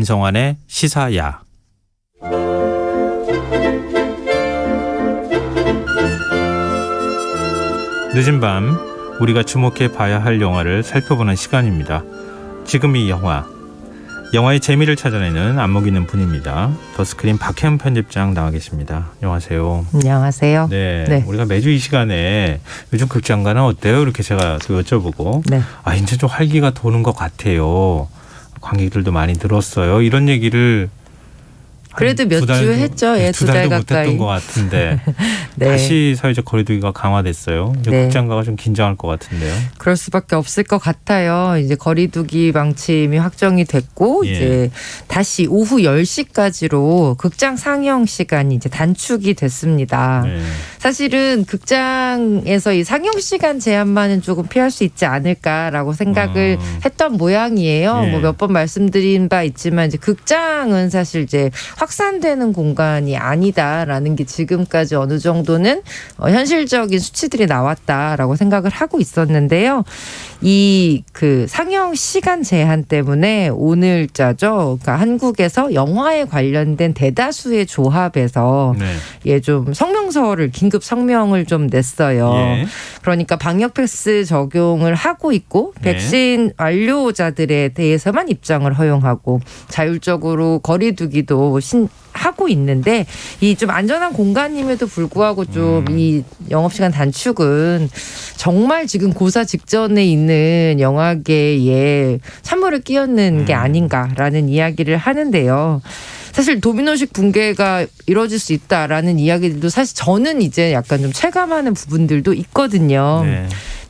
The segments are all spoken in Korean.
김성환의 시사야. 늦은 밤 우리가 주목해 봐야 할 영화를 살펴보는 시간입니다. 지금 이 영화의 재미를 찾아내는 안목 있는 분입니다. 더스크린 박혜은 편집장 나와 계십니다. 안녕하세요. 안녕하세요. 네. 우리가 매주 이 시간에 요즘 극장가는 어때요? 이렇게 제가 또 여쭤보고 이제 좀 활기가 도는 것 같아요. 관객들도 많이 늘었어요. 이런 얘기를 그래도 몇 주 했죠. 두 달도 못했던 것 같은데 다시 사회적 거리두기가 강화됐어요. 이제 극장가가 좀 긴장할 것 같은데요. 그럴 수밖에 없을 것 같아요. 이제 거리두기 방침이 확정이 됐고 이제 다시 오후 10시까지로 극장 상영 시간이 이제 단축이 됐습니다. 사실은 극장에서 이 상영 시간 제한만은 조금 피할 수 있지 않을까라고 생각을 했던 모양이에요. 뭐 몇 번 말씀드린 바 있지만 이제 극장은 사실 이제 확산되는 공간이 아니다라는 게 지금까지 어느 정도는 현실적인 수치들이 나왔다라고 생각을 하고 있었는데요. 이 그 상영 시간 제한 때문에 오늘자죠. 그러니까 한국에서 영화에 관련된 대다수의 조합에서 좀 성명서를 긴급 성명을 좀 냈어요. 그러니까 방역 패스 적용을 하고 있고 백신 완료자들에 대해서만 입장을 허용하고 자율적으로 거리두기도 하고 있는데 이 좀 안전한 공간임에도 불구하고 좀 이 영업시간 단축은 정말 지금 고사 직전에 있는 영화계에 찬물을 끼얹는 게 아닌가라는 이야기를 하는데요. 사실 도미노식 붕괴가 이루어질 수 있다라는 이야기들도 사실 저는 이제 약간 좀 체감하는 부분들도 있거든요.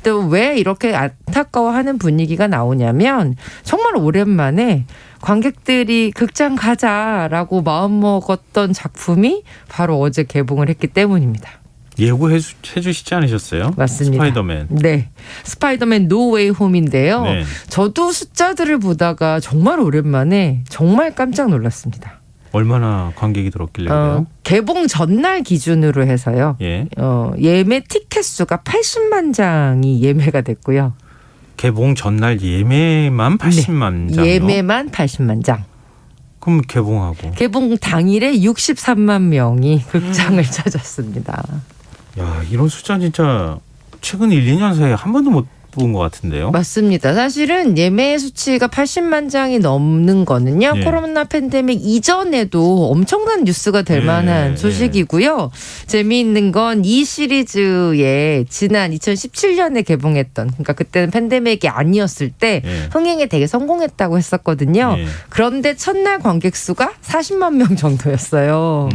또 왜 이렇게 안타까워하는 분위기가 나오냐면 정말 오랜만에 관객들이 극장 가자라고 마음먹었던 작품이 바로 어제 개봉을 했기 때문입니다. 예고해 주시지 않으셨어요? 맞습니다. 스파이더맨. 네. 스파이더맨 노 웨이 홈인데요. 저도 숫자들을 보다가 정말 오랜만에 정말 깜짝 놀랐습니다. 얼마나 관객이 들었길래 그래요? 개봉 전날 기준으로 해서요. 예매 티켓 수가 80만 장이 예매가 됐고요. 개봉 전날 예매만 80만 장이요? 예매만 80만 장. 그럼 개봉하고? 개봉 당일에 63만 명이 극장을 찾았습니다. 야, 이런 숫자 진짜 최근 1, 2년 사이에 한 번도 못 본 것 같은데요? 맞습니다. 사실은 예매 수치가 80만 장이 넘는 거는요. 코로나 팬데믹 이전에도 엄청난 뉴스가 될 만한 소식이고요. 재미있는 건 이 시리즈에 지난 2017년에 개봉했던 그러니까 그때는 팬데믹이 아니었을 때 흥행에 되게 성공했다고 했었거든요. 그런데 첫날 관객 수가 40만 명 정도였어요.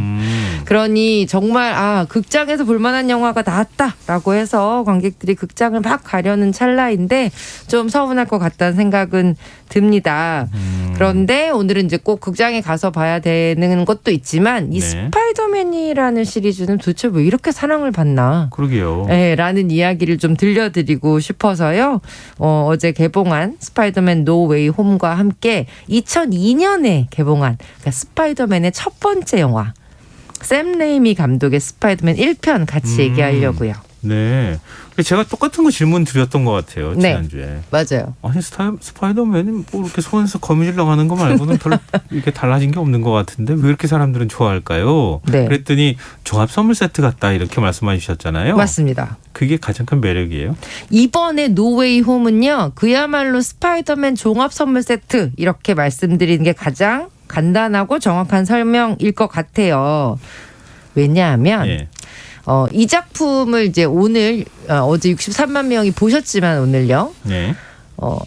그러니 정말 극장에서 볼만한 영화가 나왔다라고 해서 관객들이 극장을 막 가려는 찰나인데 좀 서운할 것 같다는 생각은 듭니다. 그런데 오늘은 이제 꼭 극장에 가서 봐야 되는 것도 있지만 이 스파이더맨이라는 시리즈는 도대체 왜 이렇게 사랑을 받나? 그러게요. 라는 이야기를 좀 들려드리고 싶어서요. 어제 개봉한 스파이더맨 노 웨이 홈과 함께 2002년에 개봉한 그러니까 스파이더맨의 첫 번째 영화 샘 레이미 감독의 스파이더맨 1편 같이 얘기하려고요. 네. 제가 똑같은 거 질문 드렸던 것 같아요. 지난주에. 맞아요. 아니 스파이더맨이 뭐 이렇게 손에서 거미줄 나가는 거 말고는 별로 이렇게 달라진 게 없는 것 같은데 왜 이렇게 사람들은 좋아할까요? 그랬더니 종합 선물 세트 같다 이렇게 말씀해 주셨잖아요. 맞습니다. 그게 가장 큰 매력이에요. 이번에 노 웨이 홈은요. 그야말로 스파이더맨 종합 선물 세트 이렇게 말씀드리는 게 가장 간단하고 정확한 설명일 것 같아요. 왜냐하면 이 작품을 이제 오늘 어제 63만 명이 보셨지만 오늘요.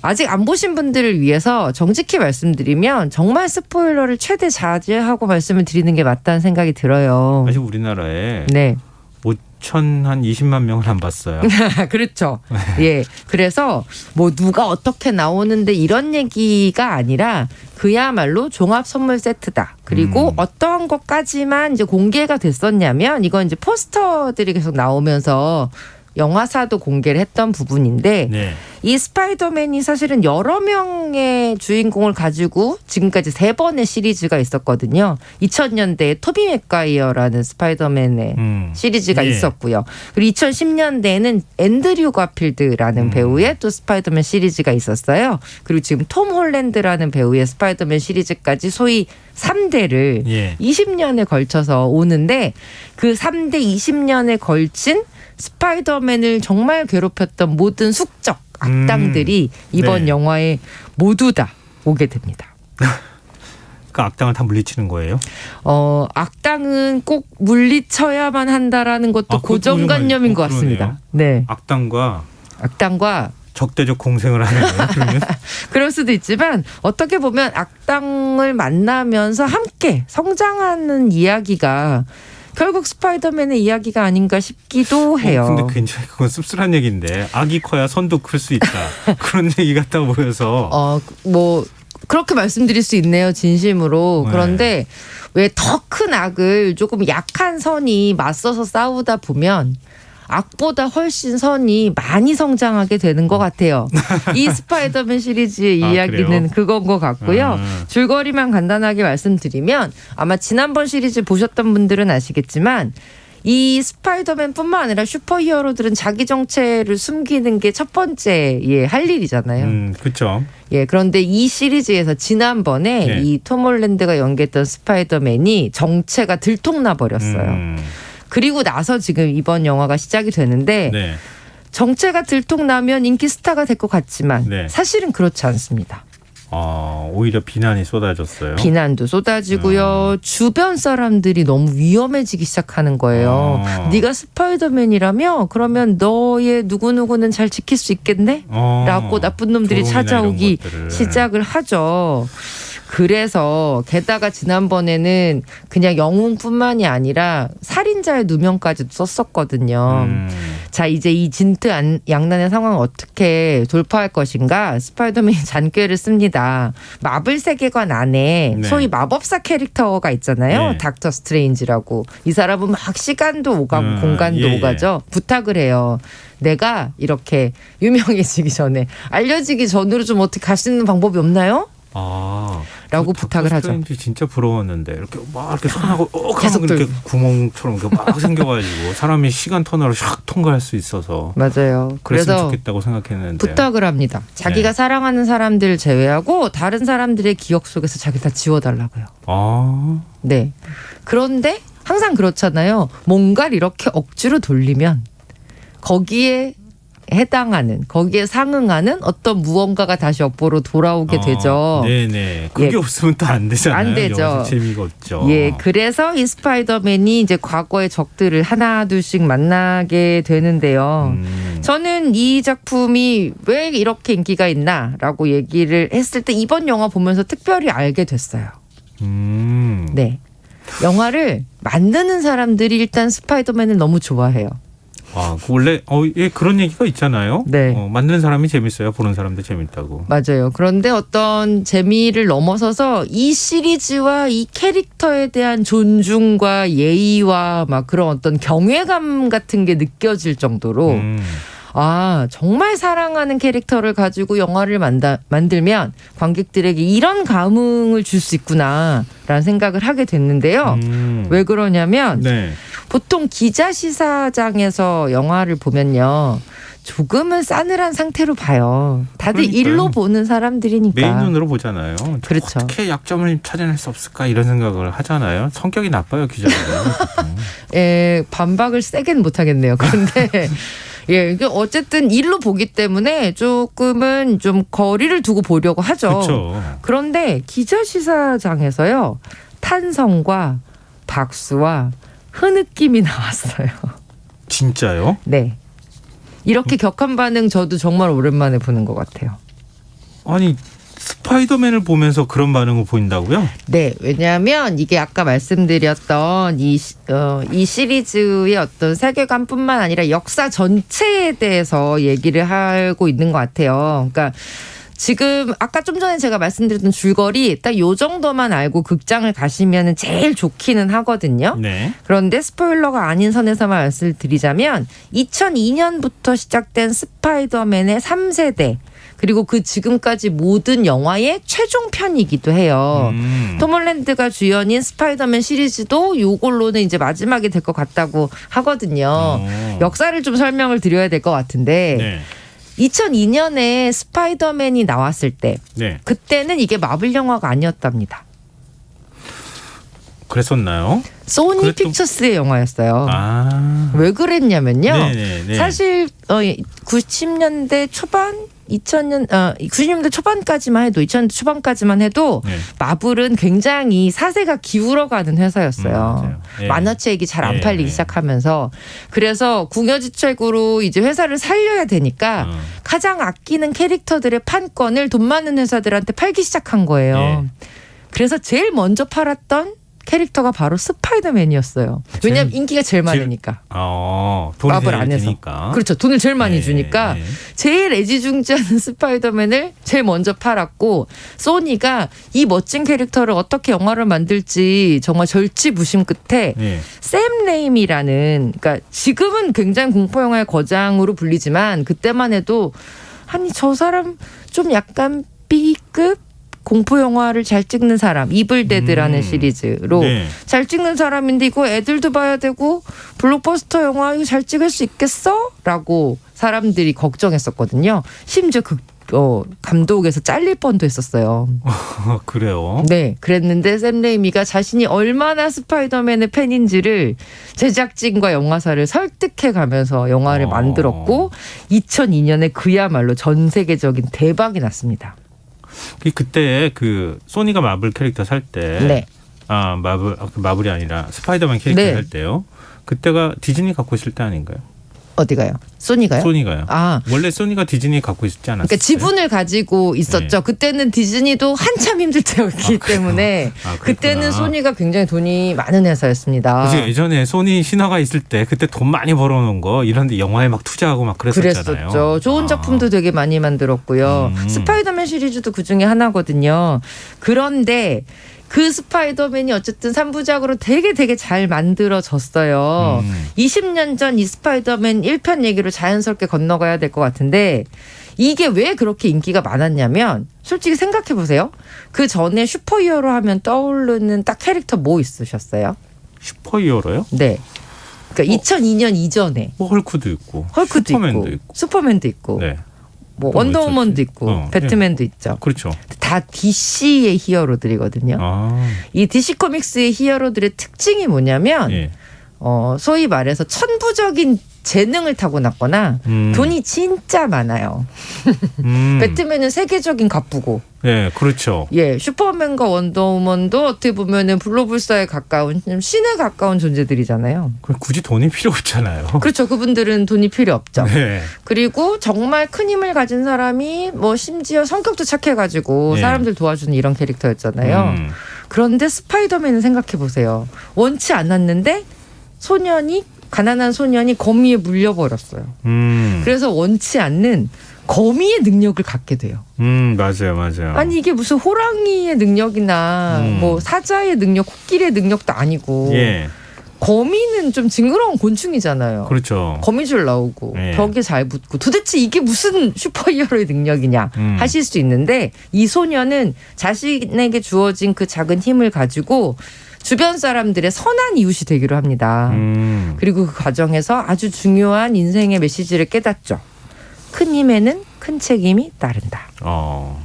아직 안 보신 분들을 위해서 정직히 말씀드리면 정말 스포일러를 최대 자제하고 말씀을 드리는 게 맞다는 생각이 들어요. 사실 우리나라에 20만 명을 안 봤어요. 그렇죠. 그래서 뭐 누가 어떻게 나오는데 이런 얘기가 아니라 그야말로 종합 선물 세트다. 그리고 어떠한 것까지만 이제 공개가 됐었냐면 이건 이제 포스터들이 계속 나오면서 영화사도 공개를 했던 부분인데 이 스파이더맨이 사실은 여러 명의 주인공을 가지고 지금까지 3번의 시리즈가 있었거든요. 2000년대에 토비 맥과이어라는 스파이더맨의 시리즈가 예. 있었고요. 그리고 2010년대에는 앤드류 가필드라는 배우의 또 스파이더맨 시리즈가 있었어요. 그리고 지금 톰 홀랜드라는 배우의 스파이더맨 시리즈까지 소위 3대를 예. 20년에 걸쳐서 오는데 그 3대 20년에 걸친 스파이더맨을 정말 괴롭혔던 모든 숙적 악당들이 이번 네. 영화에 모두 다 오게 됩니다. 그 악당을 다 물리치는 거예요? 악당은 꼭 물리쳐야만 한다라는 것도 그것도 고정관념인 것 같습니다. 네, 악당과 적대적 공생을 하는 거예요? 그러면? 그럴 수도 있지만 어떻게 보면 악당을 만나면서 함께 성장하는 이야기가 결국 스파이더맨의 이야기가 아닌가 싶기도 해요. 근데 굉장히 그건 씁쓸한 얘기인데 악이 커야 선도 클 수 있다. 그런 얘기 같아 보여서. 뭐 그렇게 말씀드릴 수 있네요. 진심으로. 네. 그런데 왜 더 큰 악을 조금 약한 선이 맞서서 싸우다 보면 악보다 훨씬 선이 많이 성장하게 되는 것 같아요. 이 스파이더맨 시리즈의 이야기는 그래요? 그건 것 같고요. 줄거리만 간단하게 말씀드리면 아마 지난번 시리즈 보셨던 분들은 아시겠지만 이 스파이더맨뿐만 아니라 슈퍼히어로들은 자기 정체를 숨기는 게 첫 번째 할 일이잖아요. 그렇죠. 그런데 이 시리즈에서 지난번에 네. 이 톰 홀랜드가 연기했던 스파이더맨이 정체가 들통나 버렸어요. 그리고 나서 지금 이번 영화가 시작이 되는데 네. 정체가 들통나면 인기 스타가 될 것 같지만 네. 사실은 그렇지 않습니다. 오히려 비난이 쏟아졌어요. 비난도 쏟아지고요. 주변 사람들이 너무 위험해지기 시작하는 거예요. 네가 스파이더맨이라며? 그러면 너의 누구누구는 잘 지킬 수 있겠네? 라고 나쁜 놈들이 조롱이나 찾아오기 이런 것들을. 시작을 하죠. 그래서 게다가 지난번에는 그냥 영웅뿐만이 아니라 살인자의 누명까지도 썼었거든요. 자, 이제 이 진퇴양난의 상황을 어떻게 돌파할 것인가? 스파이더맨이 잔꾀를 씁니다. 마블 세계관 안에 네. 소위 마법사 캐릭터가 있잖아요. 네. 닥터 스트레인지라고. 이 사람은 막 시간도 오가고 공간도 예, 오가죠. 부탁을 해요. 내가 이렇게 유명해지기 전에 알려지기 전으로 좀 어떻게 갈 수 있는 방법이 없나요? 라고 부탁을 하죠. 진짜 부러웠는데 이렇게 막 이렇게 손하고 계속 이렇게 들고. 구멍처럼 이렇게 막 생겨가지고 사람이 시간 터널을 샥 통과할 수 있어서 맞아요. 그랬으면 그래서 좋겠다고 생각했는데 부탁을 합니다. 자기가 네. 사랑하는 사람들 제외하고 다른 사람들의 기억 속에서 자기 다 지워달라고요. 네. 그런데 항상 그렇잖아요. 뭔가를 이렇게 억지로 돌리면 거기에 해당하는 거기에 상응하는 어떤 무언가가 다시 업보로 돌아오게 되죠. 네네. 그게 없으면 또 안 되잖아요. 안 되죠. 영화에서 재미가 없죠. 그래서 이 스파이더맨이 이제 과거의 적들을 하나 둘씩 만나게 되는데요. 저는 이 작품이 왜 이렇게 인기가 있나라고 얘기를 했을 때 이번 영화 보면서 특별히 알게 됐어요. 네. 영화를 만드는 사람들이 일단 스파이더맨을 너무 좋아해요. 원래 그런 얘기가 있잖아요. 네. 만드는 사람이 재밌어요. 보는 사람도 재밌다고. 맞아요. 그런데 어떤 재미를 넘어서서 이 시리즈와 이 캐릭터에 대한 존중과 예의와 막 그런 어떤 경외감 같은 게 느껴질 정도로 정말 사랑하는 캐릭터를 가지고 영화를 만들면 관객들에게 이런 감흥을 줄 수 있구나라는 생각을 하게 됐는데요. 왜 그러냐면 네. 보통 기자 시사장에서 영화를 보면요. 조금은 싸늘한 상태로 봐요. 다들 그러니까요. 일로 보는 사람들이니까. 메인 눈으로 보잖아요. 그렇죠. 어떻게 약점을 찾아낼 수 없을까 이런 생각을 하잖아요. 성격이 나빠요 기자들은. 반박을 세게는 못하겠네요. 그런데 이게 어쨌든 일로 보기 때문에 조금은 좀 거리를 두고 보려고 하죠. 그렇죠. 그런데 기자 시사장에서요. 탄성과 박수와 흐느낌이 나왔어요. 진짜요? 네. 이렇게 격한 반응 저도 정말 오랜만에 보는 것 같아요. 아니 스파이더맨을 보면서 그런 반응을 보인다고요? 네, 왜냐하면 이게 아까 말씀드렸던 이 시리즈의 어떤 세계관뿐만 아니라 역사 전체에 대해서 얘기를 하고 있는 것 같아요. 그러니까 지금 아까 좀 전에 제가 말씀드렸던 줄거리 딱 요 정도만 알고 극장을 가시면 제일 좋기는 하거든요. 네. 그런데 스포일러가 아닌 선에서만 말씀을 드리자면 2002년부터 시작된 스파이더맨의 3세대 그리고 그 지금까지 모든 영화의 최종편이기도 해요. 톰 홀랜드가 주연인 스파이더맨 시리즈도 요걸로는 이제 마지막이 될 것 같다고 하거든요. 역사를 좀 설명을 드려야 될 것 같은데 네. 2002년에 스파이더맨이 나왔을 때 네. 그때는 이게 마블 영화가 아니었답니다. 그랬었나요? 소니 그래도- 픽처스의 영화였어요. 아. 왜 그랬냐면요. 네네네. 사실 90년대 초반 90년대 초반까지만 해도 2000년대 초반까지만 해도 네. 마블은 굉장히 사세가 기울어가는 회사였어요. 맞아요. 예. 만화책이 잘 안 예, 팔리기 예. 시작하면서 그래서 궁여지책으로 이제 회사를 살려야 되니까 가장 아끼는 캐릭터들의 판권을 돈 많은 회사들한테 팔기 시작한 거예요. 그래서 제일 먼저 팔았던 캐릭터가 바로 스파이더맨이었어요. 왜냐하면 인기가 제일 많으니까. 돈이 마블 제일 안에서. 드니까. 그렇죠. 돈을 제일 많이 네, 주니까 네. 제일 애지중지하는 스파이더맨을 제일 먼저 팔았고 소니가 이 멋진 캐릭터를 어떻게 영화를 만들지 정말 절치부심 끝에 네. 샘 레임이라는 그러니까 지금은 굉장히 공포 영화의 거장으로 불리지만 그때만 해도 아니 저 사람 좀 약간 B급 공포 영화를 잘 찍는 사람 이블데드라는 시리즈로 네. 잘 찍는 사람인데 이거 애들도 봐야 되고 블록버스터 영화 이거 잘 찍을 수 있겠어? 라고 사람들이 걱정했었거든요. 심지어 감독에서 잘릴 뻔도 했었어요. 그래요. 네, 그랬는데 샘 레이미가 자신이 얼마나 스파이더맨의 팬인지를 제작진과 영화사를 설득해가면서 영화를 만들었고 2002년에 그야말로 전 세계적인 대박이 났습니다. 그때 그 소니가 마블 캐릭터 살 때, 네. 마블이 아니라 스파이더맨 캐릭터 네. 살 때요. 그때가 디즈니 갖고 있을 때 아닌가요? 어디가요? 소니가요? 소니가요. 아, 원래 소니가 디즈니 갖고 있었지 않았어요? 그러니까 지분을 가지고 있었죠. 네. 그때는 디즈니도 한참 힘들 때였기 때문에 그때는 소니가 굉장히 돈이 많은 회사였습니다. 그치, 예전에 소니 신화가 있을 때 그때 돈 많이 벌어놓은 거 이런데 영화에 막 투자하고 막 그랬었잖아요. 그랬었죠. 좋은 작품도 되게 많이 만들었고요. 스파이더맨 시리즈도 그중에 하나거든요. 그런데 그 스파이더맨이 어쨌든 3부작으로 되게 잘 만들어졌어요. 20년 전 이 스파이더맨 1편 얘기로 자연스럽게 건너가야 될 것 같은데 이게 왜 그렇게 인기가 많았냐면 솔직히 생각해 보세요. 그 전에 슈퍼히어로 하면 떠오르는 딱 캐릭터 뭐 있으셨어요? 슈퍼히어로요? 네. 그러니까 2002년 이전에 뭐 헐크도 있고, 헐크도 슈퍼맨도 있고 슈퍼맨도 있고 네, 뭐 또 원더우먼도 있었지? 있고 배트맨도 있죠. 그렇죠. 다 DC의 히어로들이거든요. 이 DC 코믹스의 히어로들의 특징이 뭐냐면 예. 소위 말해서 천부적인 재능을 타고났거나 돈이 진짜 많아요. 배트맨은 세계적인 갑부고, 예, 그렇죠. 예, 슈퍼맨과 원더우먼도 어떻게 보면은 불로불사에 가까운 신에 가까운 존재들이잖아요. 그럼 굳이 돈이 필요 없잖아요. 그렇죠. 그분들은 돈이 필요 없죠. 네. 그리고 정말 큰 힘을 가진 사람이 뭐 심지어 성격도 착해가지고 네. 사람들 도와주는 이런 캐릭터였잖아요. 그런데 스파이더맨은 생각해 보세요. 원치 않았는데 가난한 소년이 거미에 물려버렸어요. 그래서 원치 않는 거미의 능력을 갖게 돼요. 맞아요. 아니 이게 무슨 호랑이의 능력이나 뭐 사자의 능력, 코끼리의 능력도 아니고 예, 거미는 좀 징그러운 곤충이잖아요. 그렇죠. 거미줄 나오고 예. 벽에 잘 붙고 도대체 이게 무슨 슈퍼히어로의 능력이냐 하실 수 있는데 이 소녀는 자신에게 주어진 그 작은 힘을 가지고 주변 사람들의 선한 이웃이 되기로 합니다. 그리고 그 과정에서 아주 중요한 인생의 메시지를 깨닫죠. 큰 힘에는 큰 책임이 따른다.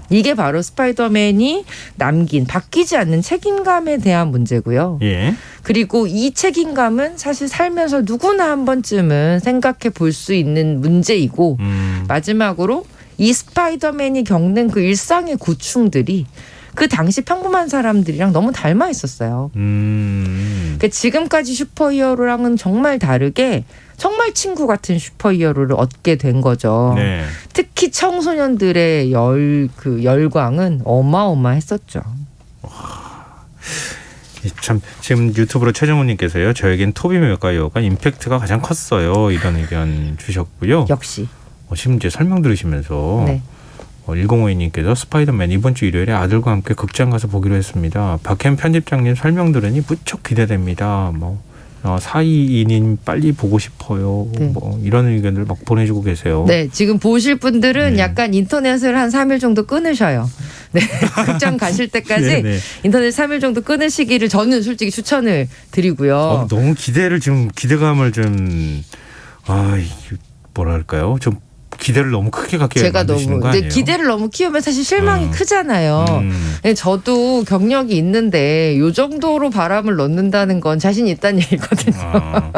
이게 바로 스파이더맨이 남긴 바뀌지 않는 책임감에 대한 문제고요. 예. 그리고 이 책임감은 사실 살면서 누구나 한 번쯤은 생각해 볼 수 있는 문제이고 마지막으로 이 스파이더맨이 겪는 그 일상의 고충들이 그 당시 평범한 사람들이랑 너무 닮아 있었어요. 그러니까 지금까지 슈퍼히어로랑은 정말 다르게 정말 친구 같은 슈퍼히어로를 얻게 된 거죠. 네. 특히 청소년들의 열광은 어마어마했었죠. 참 지금 유튜브로 최정훈님께서요. 저에겐 토비 맥과이어가 임팩트가 가장 컸어요. 이런 의견 주셨고요. 역시. 심지어 설명 들으시면서 네. 1052님께서 스파이더맨 이번 주 일요일에 아들과 함께 극장 가서 보기로 했습니다. 박현 편집장님 설명 들으니 무척 기대됩니다. 422님 빨리 보고 싶어요. 네. 이런 의견들 막 보내주고 계세요. 네, 지금 보실 분들은 약간 인터넷을 한 3일 정도 끊으셔요. 네, 극장 가실 때까지 네네. 인터넷 3일 정도 끊으시기를 저는 솔직히 추천을 드리고요. 너무 기대감을 좀 이게 뭐랄까요? 좀 기대를 너무 크게 갖게 제가 만드시는 너무 거 아니에요? 기대를 너무 키우면 사실 실망이 크잖아요. 네, 저도 경력이 있는데 요 정도로 바람을 넣는다는 건 자신 있다는 얘기거든요.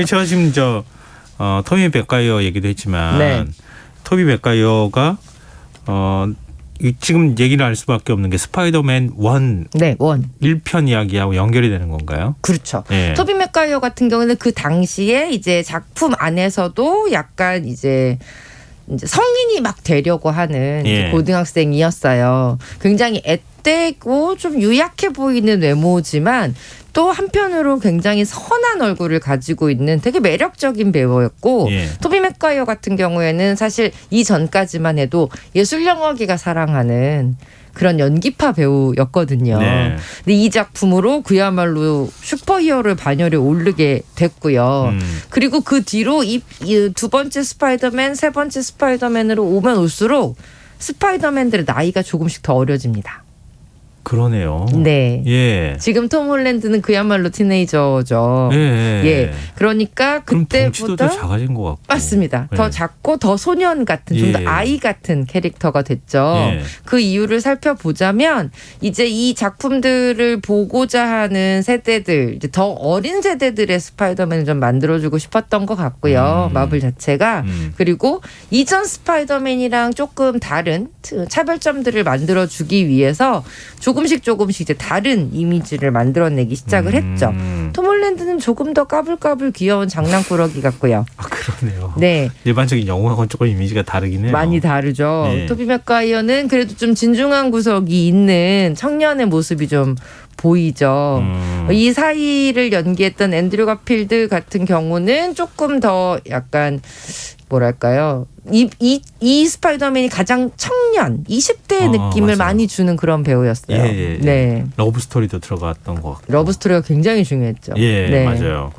제가 지금 토비 맥가이어 얘기도 했지만 네. 토비 맥가이어가 지금 얘기를 할 수밖에 없는 게 스파이더맨 1 네, 1편 이야기하고 연결이 되는 건가요? 그렇죠. 예. 토비 맥가이어 같은 경우는 그 당시에 이제 작품 안에서도 약간 이제 성인이 막 되려고 하는 이제 예. 고등학생이었어요. 굉장히 앳되고 좀 유약해 보이는 외모지만 또 한편으로 굉장히 선한 얼굴을 가지고 있는 되게 매력적인 배우였고 예. 토비 맥과이어 같은 경우에는 사실 이전까지만 해도 예술영화계가 사랑하는 그런 연기파 배우였거든요. 네. 근데 이 작품으로 그야말로 슈퍼히어로의 반열에 오르게 됐고요. 그리고 그 뒤로 이 두 번째 스파이더맨, 세 번째 스파이더맨으로 오면 올수록 스파이더맨들의 나이가 조금씩 더 어려집니다. 그러네요. 네. 예. 지금 톰 홀랜드는 그야말로 티네이저죠. 예. 예. 그러니까 그럼 덩치도 더 그때보다 작아진 것 같고. 맞습니다. 예. 더 작고 더 소년 같은 좀 더 예. 아이 같은 캐릭터가 됐죠. 예. 그 이유를 살펴보자면 이제 이 작품들을 보고자 하는 세대들, 이제 더 어린 세대들의 스파이더맨을 좀 만들어주고 싶었던 것 같고요. 마블 자체가. 그리고 이전 스파이더맨이랑 조금 다른 차별점들을 만들어주기 위해서 조금씩 이제 다른 이미지를 만들어내기 시작을 했죠. 톰 홀랜드는 조금 더 까불까불 귀여운 장난꾸러기 같고요. 그러네요. 네. 일반적인 영화하고는 조금 이미지가 다르긴 해요. 많이 다르죠. 네. 토비 맥과이어는 그래도 좀 진중한 구석이 있는 청년의 모습이 좀 보이죠. 이 사이를 연기했던 앤드류 가필드 같은 경우는 조금 더 약간 뭐랄까요. 이 스파이더맨이 가장 청년, 20대의 느낌을 맞아요. 많이 주는 그런 배우였어요. 예. 네. 러브 스토리도 들어갔던 것 같고. 러브 스토리가 굉장히 중요했죠. 예, 네. 맞아요.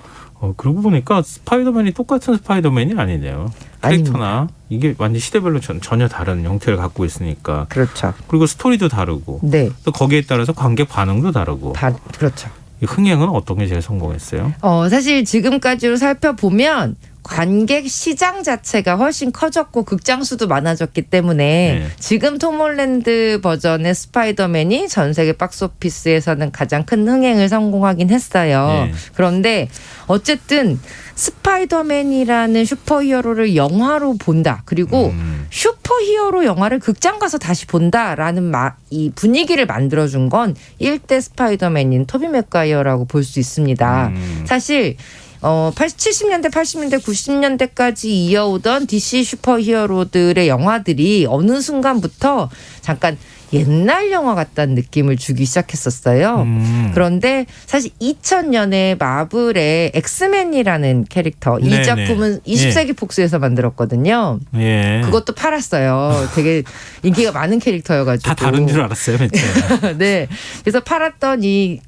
그러고 보니까 스파이더맨이 똑같은 스파이더맨이 아니네요. 캐릭터나 이게 완전 시대별로 전혀 다른 형태를 갖고 있으니까. 그렇죠. 그리고 스토리도 다르고. 네. 또 거기에 따라서 관객 반응도 다르고. 그렇죠. 이 흥행은 어떤 게 제일 성공했어요? 사실 지금까지로 살펴보면 관객 시장 자체가 훨씬 커졌고 극장 수도 많아졌기 때문에 네. 지금 톰 홀랜드 버전의 스파이더맨이 전 세계 박스오피스에서는 가장 큰 흥행을 성공하긴 했어요. 네. 그런데 어쨌든 스파이더맨이라는 슈퍼히어로를 영화로 본다. 그리고 슈퍼히어로 영화를 극장 가서 다시 본다라는 이 분위기를 만들어준 건 1대 스파이더맨인 토비 맥과이어라고 볼 수 있습니다. 사실 70년대, 80년대, 90년대까지 이어오던 DC 슈퍼히어로들의 영화들이 어느 순간부터 잠깐 옛날 영화 같다는 느낌을 주기 시작했었어요. 그런데 사실 2000년에 마블의 엑스맨이라는 캐릭터, 이 네네. 작품은 20세기 폭스에서 만들었거든요. 예. 그것도 팔았어요. 되게 인기가 많은 캐릭터여가지고. 다 다른 줄 알았어요, 맨 처음에. 네. 그래서 팔았던 이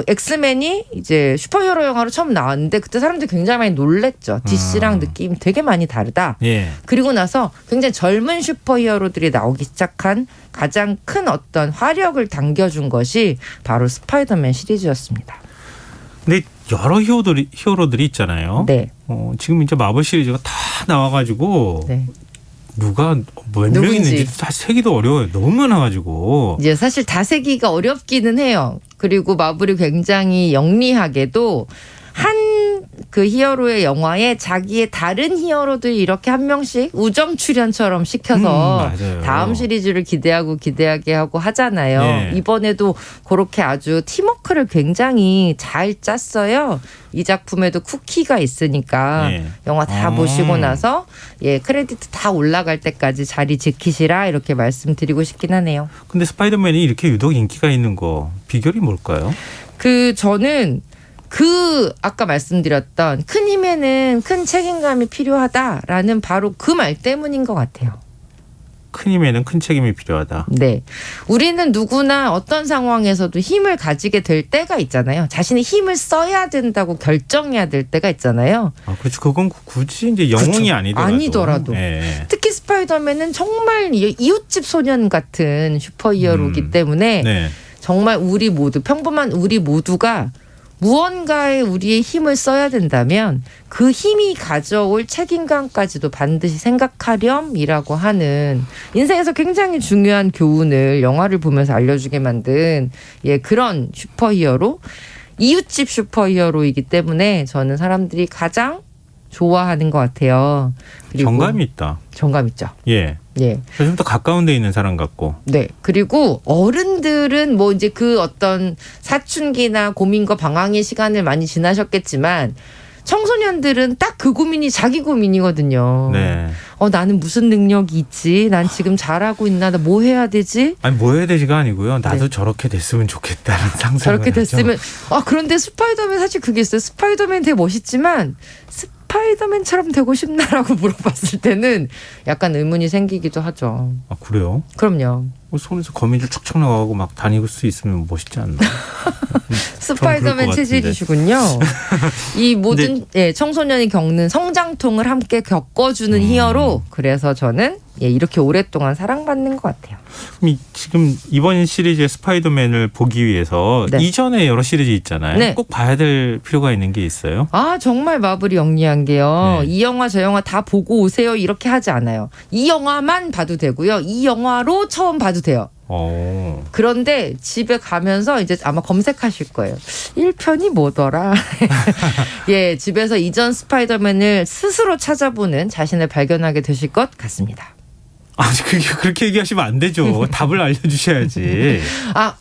엑스맨이 이제 슈퍼히어로 영화로 처음 나왔는데 그때 사람들이 굉장히 많이 놀랬죠. DC랑 느낌이 되게 많이 다르다. 예. 그리고 나서 굉장히 젊은 슈퍼히어로들이 나오기 시작한 가장 큰 어떤 화력을 당겨준 것이 바로 스파이더맨 시리즈였습니다. 근데 여러 히어로들이 있잖아요. 네. 지금 이제 마블 시리즈가 다 나와가지고 네. 누가 몇 명 누군지. 있는지 다 세기도 어려워요. 너무 많아가지고. 이제 사실 다 세기가 어렵기는 해요. 그리고 마블이 굉장히 영리하게도 한 그 히어로의 영화에 자기의 다른 히어로들 이렇게 한 명씩 우정 출연처럼 시켜서 맞아요. 다음 시리즈를 기대하게 하고 하잖아요. 네. 이번에도 그렇게 아주 팀워크를 굉장히 잘 짰어요. 이 작품에도 쿠키가 있으니까 네. 영화 다 보시고 나서 크레디트 다 올라갈 때까지 자리 지키시라 이렇게 말씀드리고 싶긴 하네요. 근데 스파이더맨이 이렇게 유독 인기가 있는 거 비결이 뭘까요? 저는 아까 말씀드렸던 큰 힘에는 큰 책임감이 필요하다라는 바로 그 말 때문인 것 같아요. 큰 힘에는 큰 책임이 필요하다. 네. 우리는 누구나 어떤 상황에서도 힘을 가지게 될 때가 있잖아요. 자신의 힘을 써야 된다고 결정해야 될 때가 있잖아요. 아, 그렇죠. 그건 굳이 이제 영웅이 그렇죠. 아니더라도. 네. 특히 스파이더맨은 정말 이웃집 소년 같은 슈퍼히어로이기 때문에 네. 정말 우리 모두 평범한 우리 모두가 무언가에 우리의 힘을 써야 된다면 그 힘이 가져올 책임감까지도 반드시 생각하렴이라고 하는 인생에서 굉장히 중요한 교훈을 영화를 보면서 알려주게 만든 그런 슈퍼히어로, 이웃집 슈퍼히어로이기 때문에 저는 사람들이 가장 좋아하는 것 같아요. 그리고 정감이 있다. 정감 있죠. 예. 예. 좀 더 가까운 데 있는 사람 같고. 네. 그리고 어른들은 뭐 이제 그 어떤 사춘기나 고민과 방황의 시간을 많이 지나셨겠지만 청소년들은 딱 그 고민이 자기 고민이거든요. 네. 나는 무슨 능력이 있지? 난 지금 잘하고 있나? 나 뭐 해야 되지? 아니 뭐 해야 되지가 아니고요. 나도 네. 저렇게 됐으면 좋겠다는 상상을 저렇게 하죠. 됐으면 그런데 스파이더맨 사실 그게 있어요. 스파이더맨 되게 멋있지만 스파이더맨처럼 되고 싶나라고 물어봤을 때는 약간 의문이 생기기도 하죠. 아, 그래요? 그럼요. 손에서 거미줄 척척 나가고 막 다니고 수 있으면 멋있지 않나? 스파이더맨 체질이시군요. 이 모든 청소년이 겪는 성장통을 함께 겪어주는 히어로. 그래서 저는 이렇게 오랫동안 사랑받는 것 같아요. 지금 이번 시리즈의 스파이더맨을 보기 위해서 네. 이전에 여러 시리즈 있잖아요. 네. 꼭 봐야 될 필요가 있는 게 있어요? 정말 마블이 영리한 게요. 네. 이 영화 저 영화 다 보고 오세요 이렇게 하지 않아요. 이 영화만 봐도 되고요. 이 영화로 처음 봐도 돼요. 그런데 집에 가면서 이제 아마 검색하실 거예요. 1편이 뭐더라? 집에서 이전 스파이더맨을 스스로 찾아보는 자신을 발견하게 되실 것 같습니다. 그렇게 얘기하시면 안 되죠. 답을 알려주셔야지.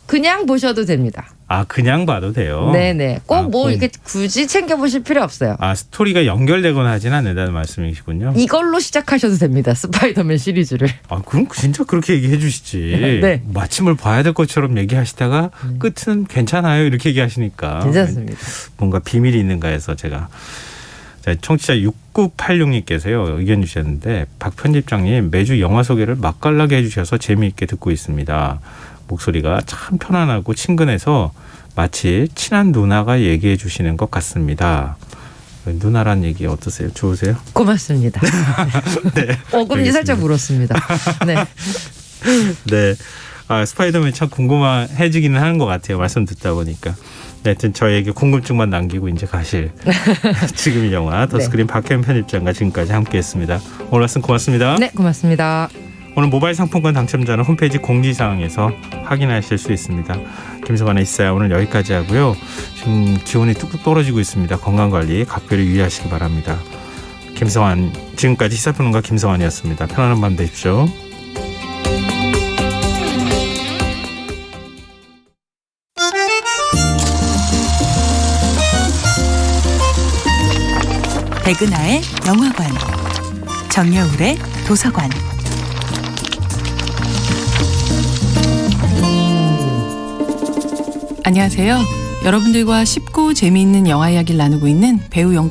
그냥 보셔도 됩니다. 그냥 봐도 돼요? 네네. 꼭 이렇게 굳이 챙겨보실 필요 없어요. 스토리가 연결되거나 하진 않는다는 말씀이시군요. 이걸로 시작하셔도 됩니다. 스파이더맨 시리즈를. 그럼 진짜 그렇게 얘기해 주시지. 네. 마침을 봐야 될 것처럼 얘기하시다가 끝은 괜찮아요 이렇게 얘기하시니까. 괜찮습니다. 뭔가 비밀이 있는가 해서 제가. 자, 청취자 6986님께서요 의견 주셨는데 박 편집장님 매주 영화 소개를 맛깔나게 해주셔서 재미있게 듣고 있습니다. 목소리가 참 편안하고 친근해서 마치 친한 누나가 얘기해 주시는 것 같습니다. 누나란 얘기 어떠세요? 좋으세요? 고맙습니다. 네. 어금니 살짝 물었습니다. 네. 네. 스파이더맨 참 궁금해지기는 하는 것 같아요. 말씀 듣다 보니까. 하여튼 저에게 궁금증만 남기고 이제 가실 지금 이 영화 더스크린 박혜연 편집장과 지금까지 함께했습니다. 오늘 말씀 고맙습니다. 네, 고맙습니다. 오늘 모바일 상품권 당첨자는 홈페이지 공지사항에서 확인하실 수 있습니다. 김성환의 있어야 오늘 여기까지 하고요. 지금 기온이 뚝뚝 떨어지고 있습니다. 건강관리 각별히 유의하시기 바랍니다. 김성환 지금까지 시사평론가 김성환이었습니다. 편안한 밤 되십시오. 백은하의 영화관, 정여울의 도서관. 안녕하세요. 여러분들과 쉽고 재미있는 영화 이야기를 나누고 있는 배우